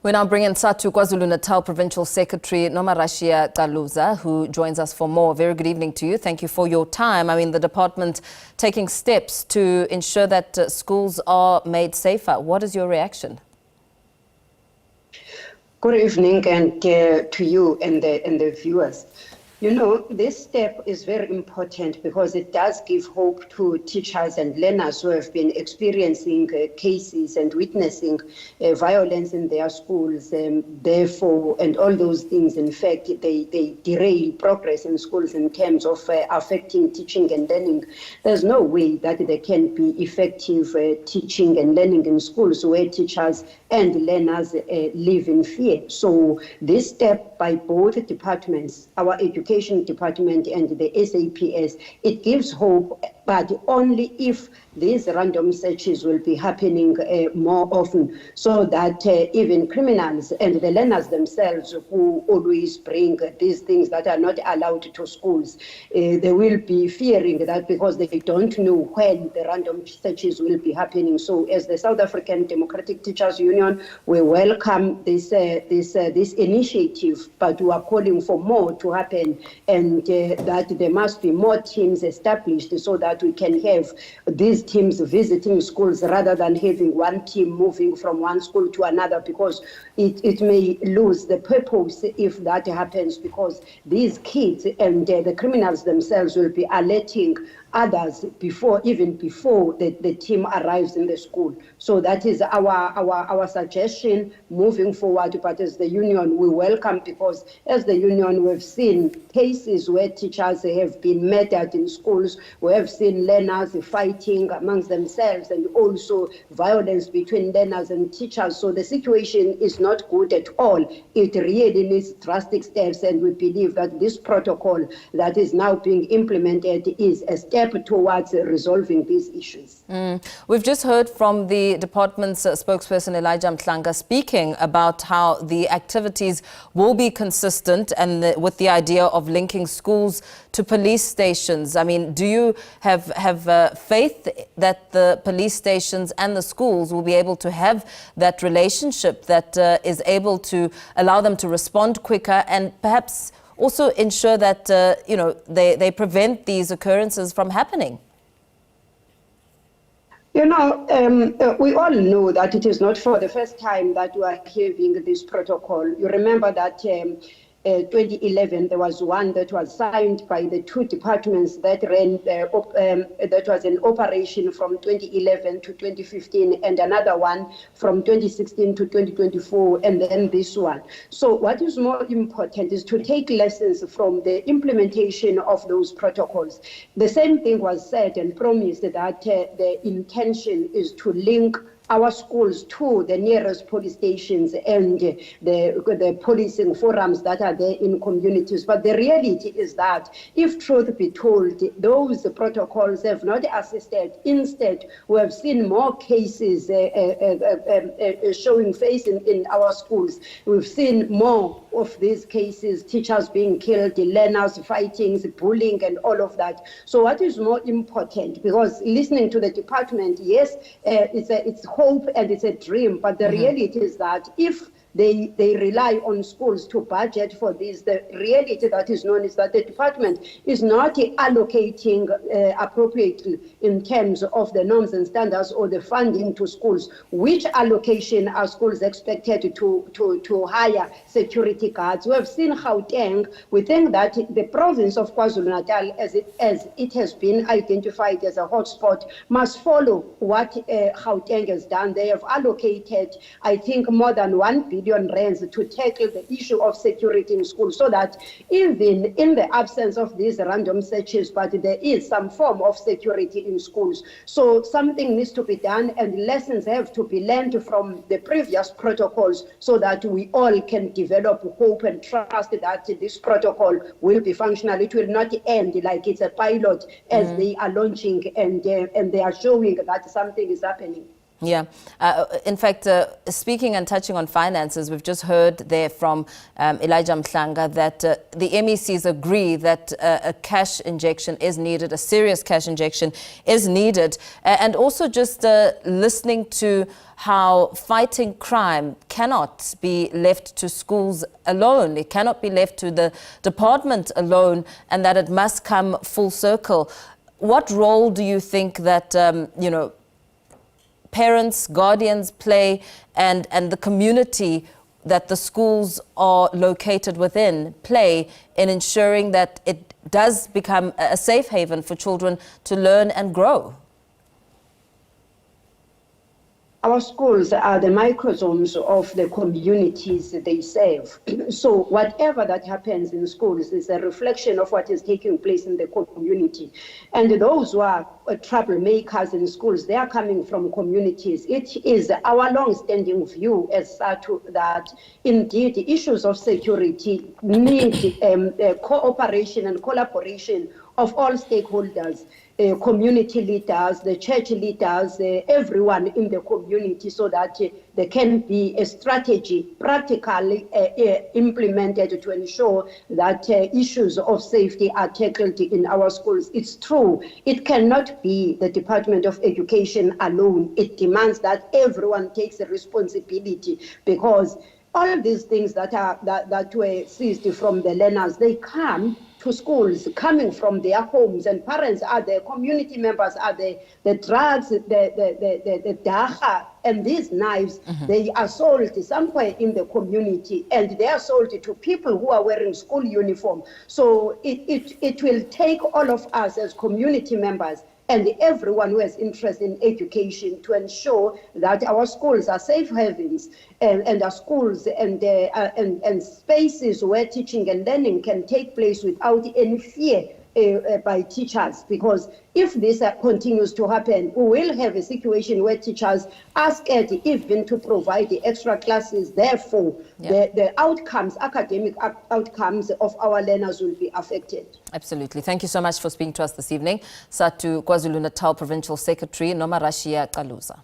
We now bring in Satu KwaZulu-Natal Provincial Secretary Nomarashiya Caluza, who joins us for more. Very good evening to you. Thank you for your time. I mean, the department taking steps to ensure that schools are made safer. What is your reaction? Good evening and to you and the viewers. You know, this step is very important because it does give hope to teachers and learners who have been experiencing cases and witnessing violence in their schools. Therefore, and all those things, in fact, they derail progress in schools in terms of affecting teaching and learning. There's no way that there can be effective teaching and learning in schools where teachers and learners live in fear. So this step by both departments, our education department and the SAPS, it gives hope, but only if these random searches will be happening more often, so that even criminals and the learners themselves who always bring these things that are not allowed to schools, they will be fearing that because they don't know when the random searches will be happening. So as the South African Democratic Teachers Union, we welcome this initiative, but we are calling for more to happen, and that there must be more teams established so that we can have these teams visiting schools rather than having one team moving from one school to another, because it may lose the purpose if that happens, because these kids and the criminals themselves will be alerting others even before the team arrives in the school. So that is our suggestion moving forward. But as the union, we welcome, because as the union, we've seen cases where teachers have been murdered in schools. We have seen learners fighting amongst themselves, and also violence between learners and teachers. So the situation is not good at all. It really needs drastic steps, and we believe that this protocol that is now being implemented is a step towards resolving these issues. We've just heard from the department's spokesperson Elijah Mhlanga speaking about how the activities will be consistent and with the idea of linking schools to police stations. I mean, do you have faith that the police stations and the schools will be able to have that relationship that is able to allow them to respond quicker and perhaps also ensure that they prevent these occurrences from happening? You know, we all know that it is not for the first time that we are having this protocol. You remember that 2011, there was one that was signed by the two departments that ran, that was an operation from 2011 to 2015, and another one from 2016 to 2024, and then this one. So what is more important is to take lessons from the implementation of those protocols. The same thing was said and promised, that the intention is to link our schools to the nearest police stations and the policing forums that are there in communities. But the reality is that, if truth be told, those protocols have not assisted. Instead, we have seen more cases showing face in our schools. We've seen more of these cases, teachers being killed, learners fighting, bullying, and all of that. So what is more important? Because listening to the department, yes, it's hope and it's a dream, but the reality is that if they rely on schools to budget for this, the reality that is known is that the department is not allocating appropriately in terms of the norms and standards or the funding to schools. Which allocation are schools expected to hire security guards? We have seen Gauteng. We think that the province of KwaZulu-Natal, as it has been identified as a hotspot, must follow what Gauteng has done. They have allocated, I think, more than 1 billion rands to tackle the issue of security in schools, so that even in the absence of these random searches, but there is some form of security in schools. So something needs to be done, and lessons have to be learned from the previous protocols, so that we all can develop hope and trust that this protocol will be functional. It will not end like it's a pilot as they are launching and they are showing that something is happening. Yeah. In fact, speaking and touching on finances, we've just heard there from Elijah Mhlanga that the MECs agree that a cash injection is needed, a serious cash injection is needed. And also just listening to how fighting crime cannot be left to schools alone. It cannot be left to the department alone, and that it must come full circle. What role do you think that, parents, guardians play, and the community that the schools are located within play in ensuring that it does become a safe haven for children to learn and grow? Our schools are the microsomes of the communities they serve. So whatever that happens in schools is a reflection of what is taking place in the community. And those who are troublemakers in schools, they are coming from communities. It is our long-standing view as SATU that indeed the issues of security need cooperation and collaboration of all stakeholders. Community leaders, the church leaders, everyone in the community, so that there can be a strategy practically implemented to ensure that issues of safety are tackled in our schools. It's true, it cannot be the Department of Education alone. It demands that everyone takes a responsibility, because all of these things that were seized from the learners, they come to schools coming from their homes, and parents are there, community members are there, the drugs, the dacha, and these knives, they are sold somewhere in the community, and they are sold to people who are wearing school uniform. So it will take all of us as community members and everyone who has interest in education to ensure that our schools are safe havens, and our schools and spaces where teaching and learning can take place without any fear by teachers. Because if this continues to happen, we will have a situation where teachers are scared even to provide the extra classes. Therefore, the outcomes, academic outcomes of our learners will be affected. Absolutely. Thank you so much for speaking to us this evening. SATU KwaZulu-Natal Provincial Secretary Nomarashiya Caluza.